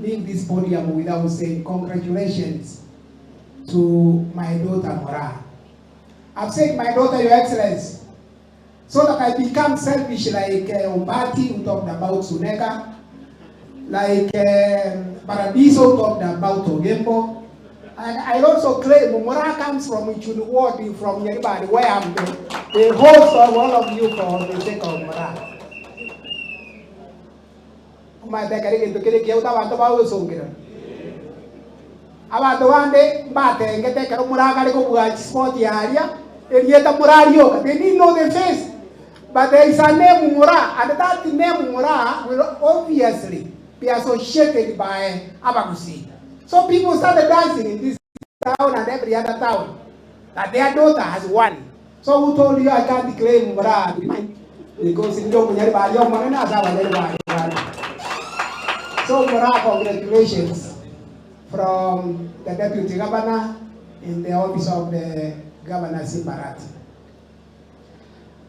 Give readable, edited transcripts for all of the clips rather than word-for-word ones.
leave this podium without saying congratulations to my daughter Moraa. I've said my daughter, Your Excellency, so that I become selfish like Umbati who talked about Suneka, like Paradiso talked about Ogembo. And I also claim Moraa comes from Ichunu Ward, from Yeribari, where I'm the host of all of you for the sake of Moraa. Abantu bande batengete kero muragari ko bwa sport area erieta murario they didn't know the face, but there is a name Moraa, and that name Moraa will obviously be associated by Abakusi. So people started dancing in this town and every other town that their daughter has won. So who told you I can't claim Moraa? Because in Jomu Nyariba Young Manana Zawa. So Moraa, congratulations from the Deputy Governor in the office of the Governor Simbarat.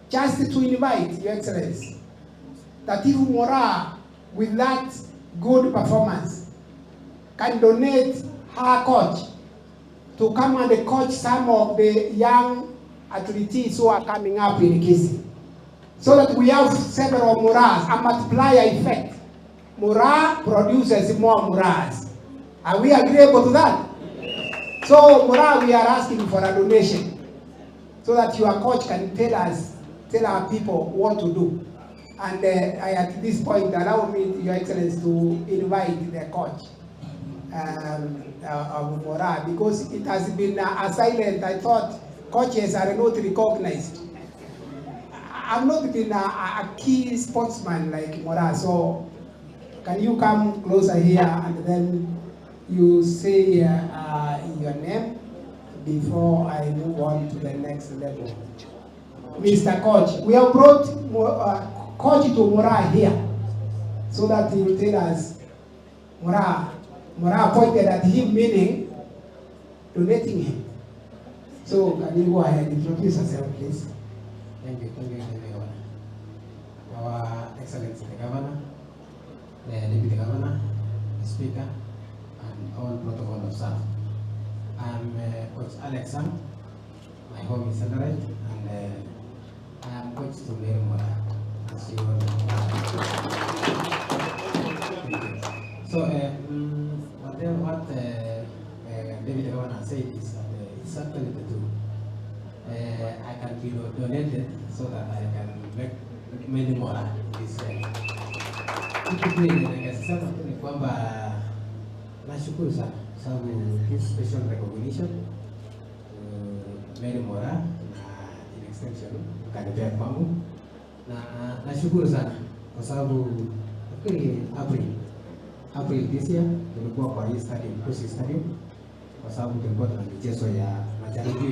Just to invite Your Excellency that if Moraa, with that good performance, can donate her coach to come and coach some of the young athletes who are coming up in Kisii, so that we have several Moraas, a multiplier effect. Moraa produces more Moraas. Are we agreeable to that? So Moraa, we are asking for a donation so that your coach can tell our people what to do. And at this point, allow me, Your Excellency, to invite the coach of Moraa, because it has been a silent. I thought coaches are not recognized. I've not been a key sportsman like Moraa, so can you come closer here and then you say your name before I move on to the next level? Mr. Coach, we have brought Coach to Moraa here so that he will tell us Moraa pointed at him, meaning donating him. So can you go ahead and introduce yourself, please? Thank you, Governor. Our Excellency the Governor, the Deputy Governor, the Speaker, and all protocol of staff. I'm Coach Alex Sam. My home is Eldoret, and I am coach to Moraa, as you all know. So, what Deputy Governor said is it's actually the truth. I can be donated so that I can make many Moraa this year. Nikasema tu ni kwamba nashukuru sana sababu hii special recognition many Moraa na in extension kanipea kwangu, na nashukuru sana kwa sababu nafikiri April this year tulikuwa kwa hii stadium, Kisii stadium, kwa sababu tulikuwa tuna michezo ya majaribio